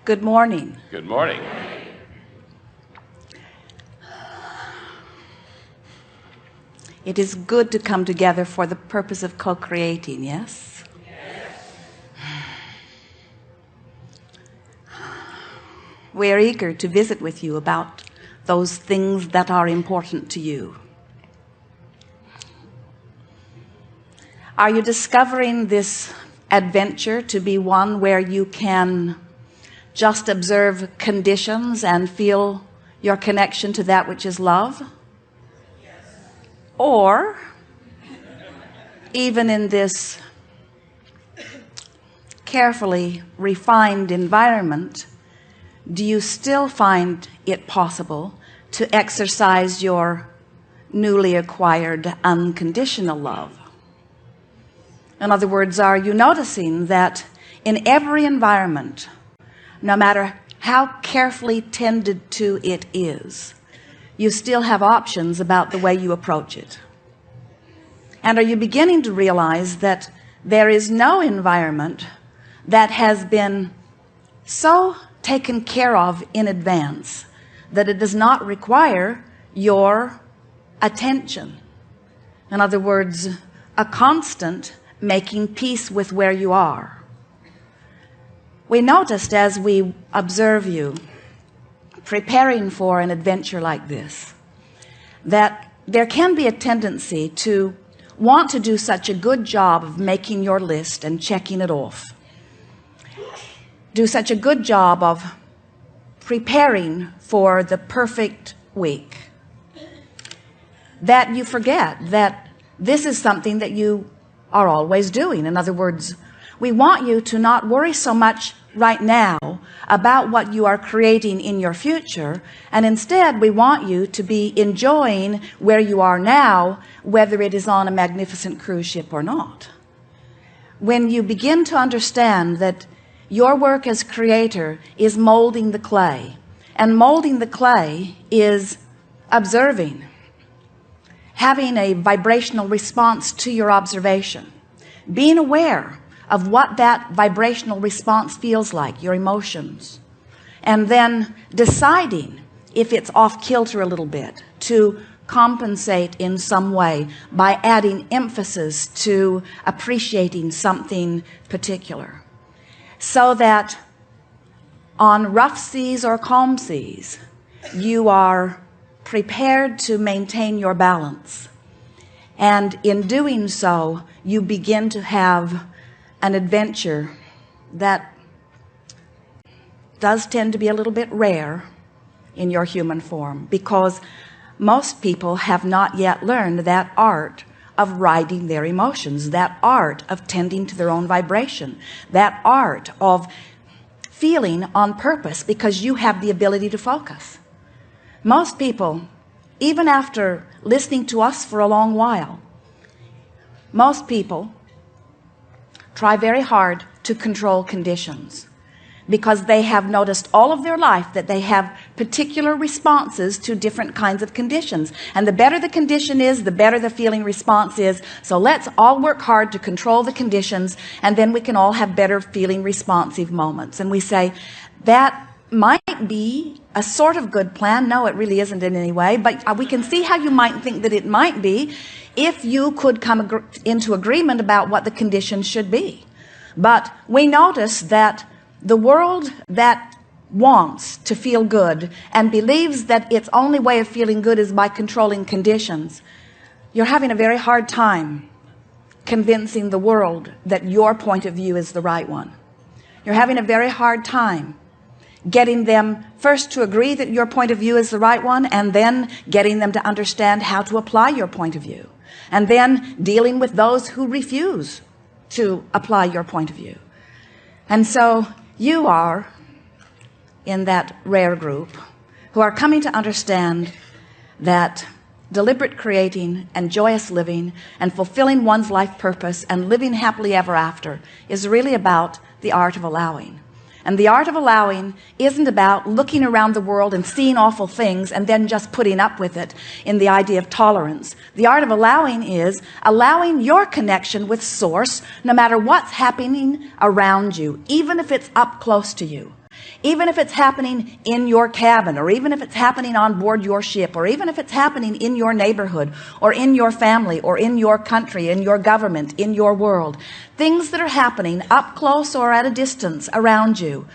Good morning. Good morning. It is good to come together for the purpose of co-creating, yes? We are eager to visit with you about those things that are important to you. Are you discovering this adventure to be one where you can just observe conditions and feel your connection to that which is love? Or even in this carefully refined environment, do you still find it possible to exercise your newly acquired unconditional love? In other words, are you noticing that in every environment, no matter how carefully tended to it is, you still have options about the way you approach it? And are you beginning to realize that there is no environment that has been so taken care of in advance that it does not require your attention? In other words, a constant making peace with where you are. We noticed as we observe you preparing for an adventure like this, that there can be a tendency to want to do such a good job of making your list and checking it off, do such a good job of preparing for the perfect week, that you forget that this is something that you are always doing. In other words, we want you to not worry so much right now about what you are creating in your future, and instead we want you to be enjoying where you are now, whether it is on a magnificent cruise ship or not. When you begin to understand that your work as creator is molding the clay, and molding the clay is observing, having a vibrational response to your observation, being aware of what that vibrational response feels like, your emotions, and then deciding if it's off kilter a little bit to compensate in some way by adding emphasis to appreciating something particular, so that on rough seas or calm seas you are prepared to maintain your balance, and in doing so you begin to have an adventure that does tend to be a little bit rare in your human form, because most people have not yet learned that art of riding their emotions, that art of tending to their own vibration, that art of feeling on purpose because you have the ability to focus. Most people, even after listening to us for a long while, most people try very hard to control conditions because they have noticed all of their life that they have particular responses to different kinds of conditions, and the better the condition is, the better the feeling response is. So let's all work hard to control the conditions, and then we can all have better feeling responsive moments. And we say that might be a sort of good plan. No, it really isn't in any way, but we can see how you might think that it might be if you could come into agreement about what the conditions should be. But we notice that the world that wants to feel good and believes that its only way of feeling good is by controlling conditions, you're having a very hard time convincing the world that your point of view is the right one. You're having a very hard time getting them first to agree that your point of view is the right one, and then getting them to understand how to apply your point of view, and then dealing with those who refuse to apply your point of view. And so you are in that rare group who are coming to understand that deliberate creating and joyous living and fulfilling one's life purpose and living happily ever after is really about the art of allowing. And the art of allowing isn't about looking around the world and seeing awful things and then just putting up with it in the idea of tolerance. The art of allowing is allowing your connection with Source, no matter what's happening around you, even if it's up close to you. even if it's happening in your cabin, or even if it's happening on board your ship, or even if it's happening in your neighborhood, or in your family, or in your country, in your government, in your world, things that are happening up close or at a distance around you,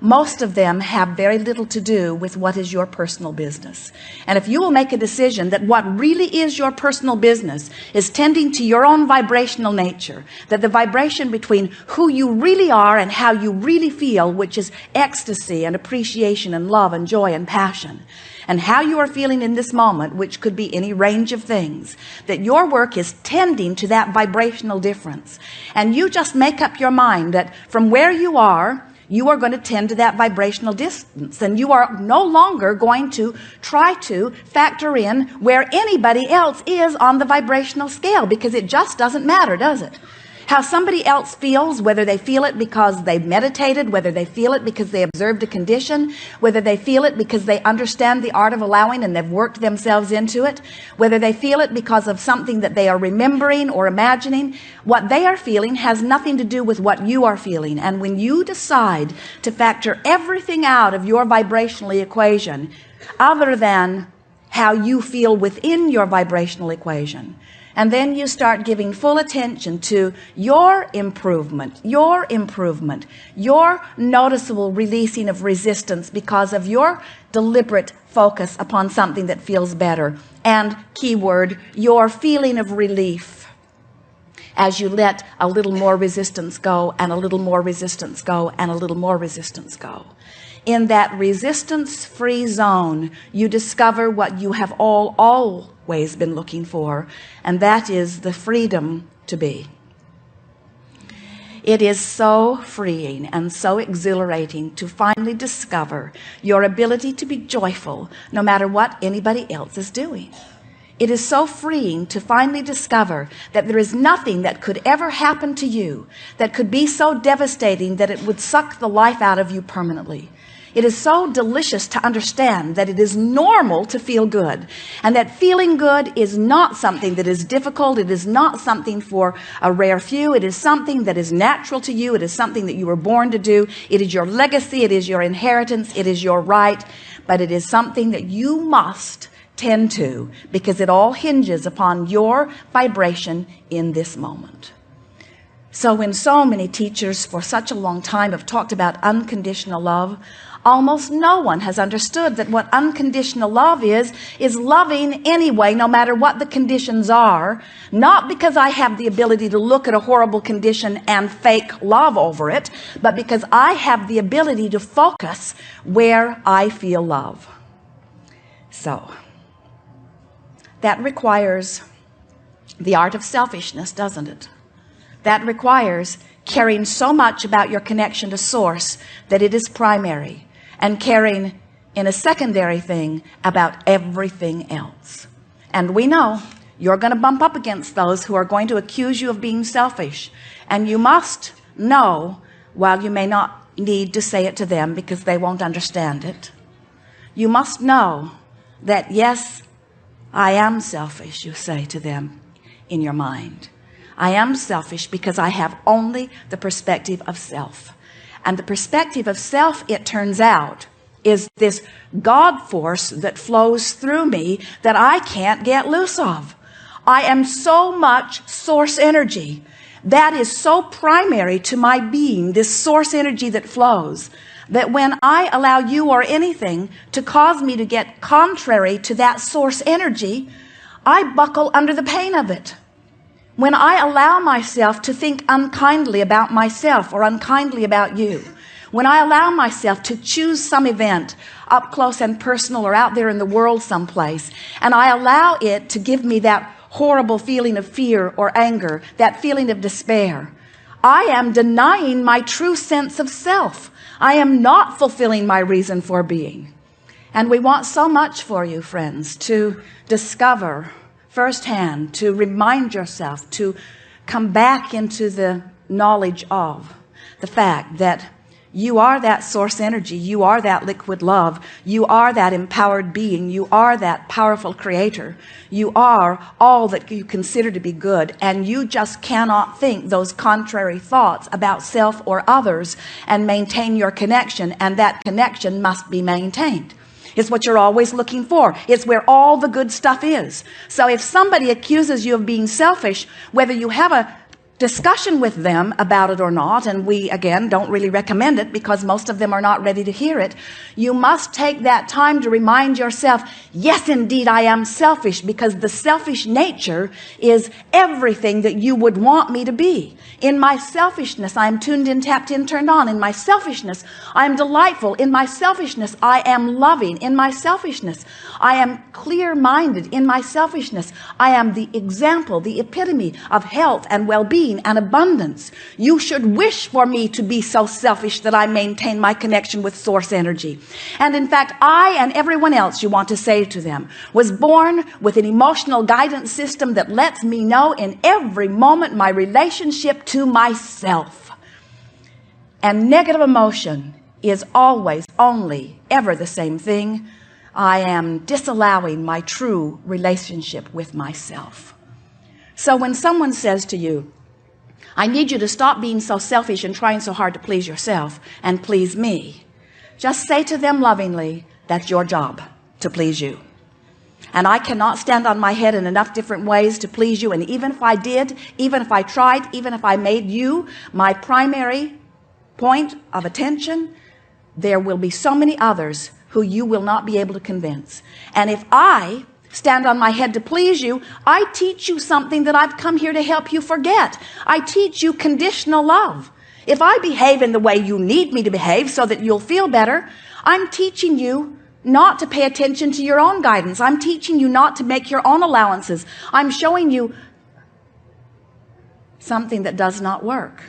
most of them have very little to do with what is your personal business. And if you will make a decision that what really is your personal business is tending to your own vibrational nature, that the vibration between who you really are and how you really feel, which is ecstasy and appreciation and love and joy and passion, and how you are feeling in this moment, which could be any range of things, that your work is tending to that vibrational difference. And you just make up your mind that from where you are going to tend to that vibrational distance, and you are no longer going to try to factor in where anybody else is on the vibrational scale, because it just doesn't matter, does it? How somebody else feels, whether they feel it because they meditated, whether they feel it because they observed a condition, whether they feel it because they understand the art of allowing and they've worked themselves into it, whether they feel it because of something that they are remembering or imagining, what they are feeling has nothing to do with what you are feeling. And when you decide to factor everything out of your vibrational equation other than how you feel within your vibrational equation, and then you start giving full attention to your improvement, your noticeable releasing of resistance because of your deliberate focus upon something that feels better, and keyword, your feeling of relief as you let a little more resistance go, and a little more resistance go, and a little more resistance go. In that resistance-free zone, you discover what you have always been looking for, and that is the freedom to be. It is so freeing and so exhilarating to finally discover your ability to be joyful no matter what anybody else is doing. It is so freeing to finally discover that there is nothing that could ever happen to you that could be so devastating that it would suck the life out of you permanently. It is so delicious to understand that it is normal to feel good, and that feeling good is not something that is difficult. It is not something for a rare few. It is something that is natural to you. It is something that you were born to do. It is your legacy. It is your inheritance. It is your right, but it is something that you must tend to, because it all hinges upon your vibration in this moment. So when so many teachers for such a long time have talked about unconditional love, almost no one has understood that what unconditional love is loving anyway, no matter what the conditions are, not because I have the ability to look at a horrible condition and fake love over it, but because I have the ability to focus where I feel love. So that requires the art of selfishness, doesn't it? That requires caring so much about your connection to source that it is primary, and caring in a secondary thing about everything else. And we know you're going to bump up against those who are going to accuse you of being selfish, and you must know, while you may not need to say it to them because they won't understand it, you must know that yes, I am selfish, you say to them in your mind. I am selfish because I have only the perspective of self. And the perspective of self, it turns out, is this God force that flows through me that I can't get loose of. I am so much source energy. That is so primary to my being, this source energy that flows, that when I allow you or anything to cause me to get contrary to that source energy, I buckle under the pain of it. When I allow myself to think unkindly about myself or unkindly about you, when I allow myself to choose some event up close and personal or out there in the world someplace, and I allow it to give me that horrible feeling of fear or anger, that feeling of despair, I am denying my true sense of self. I am not fulfilling my reason for being. And we want so much for you, friends, to discover firsthand, to remind yourself, to come back into the knowledge of the fact that You are that source energy. You are that liquid love. You are that empowered being. You are that powerful creator. You are all that you consider to be good, and you just cannot think those contrary thoughts about self or others and maintain your connection, and that connection must be maintained. It's what you're always looking for. It's where all the good stuff is. So if somebody accuses you of being selfish, whether you have a discussion with them about it or not, and we again don't really recommend it because most of them are not ready to hear it, you must take that time to remind yourself, yes, indeed I am selfish, because the selfish nature is everything that you would want me to be. In my selfishness I am tuned in, tapped in, turned on. In my selfishness I am delightful. In my selfishness I am loving. In my selfishness I am clear-minded. In my selfishness I am the example, the epitome of health and well-being and abundance. You should wish for me to be so selfish that I maintain my connection with source energy. And in fact, I and everyone else, you want to say to them, was born with an emotional guidance system that lets me know in every moment my relationship to myself. And negative emotion is always, only, ever the same thing. I am disallowing my true relationship with myself. So when someone says to you, I need you to stop being so selfish and trying so hard to please yourself and please me, just say to them lovingly, that's your job, to please you. And I cannot stand on my head in enough different ways to please you. And even if I did, even if I tried, even if I made you my primary point of attention, there will be so many others who you will not be able to convince. And if I stand on my head to please you, I teach you something that I've come here to help you forget. I teach you conditional love. If I behave in the way you need me to behave so that you'll feel better, I'm teaching you not to pay attention to your own guidance. I'm teaching you not to make your own allowances. I'm showing you something that does not work.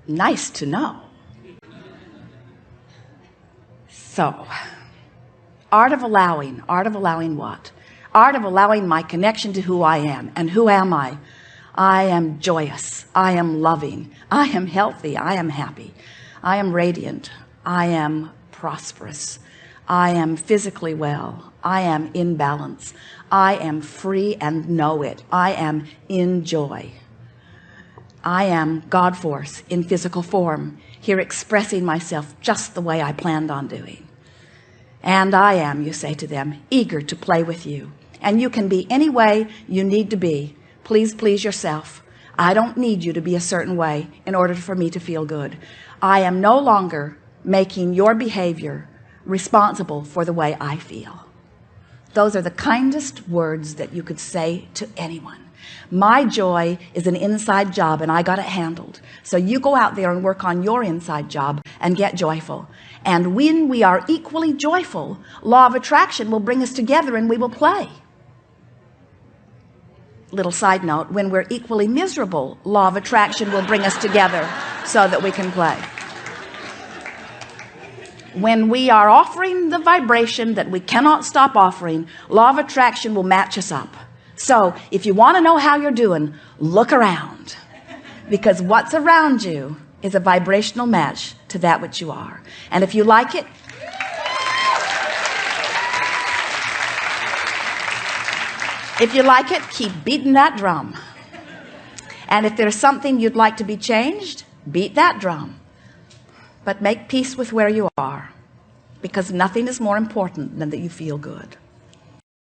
Nice to know. So, art of allowing what? Art of allowing my connection to who I am. And who am I? I am joyous. I am loving. I am healthy. I am happy. I am radiant. I am prosperous. I am physically well. I am in balance. I am free and know it. I am in joy. I am God force in physical form, here expressing myself just the way I planned on doing. And I am, you say to them, eager to play with you. And you can be any way you need to be. Please please yourself. I don't need you to be a certain way in order for me to feel good. I am no longer making your behavior responsible for the way I feel. Those are the kindest words that you could say to anyone. My joy is an inside job and I got it handled. So you go out there and work on your inside job and get joyful. And when we are equally joyful, law of attraction will bring us together and we will play. Little side note, when we're equally miserable, law of attraction will bring us together so that we can play. When we are offering the vibration that we cannot stop offering, law of attraction will match us up. So if you want to know how you're doing, look around, because what's around you is a vibrational match to that which you are. And if you like it, keep beating that drum. And if there's something you'd like to be changed, beat that drum. But make peace with where you are, because nothing is more important than that you feel good.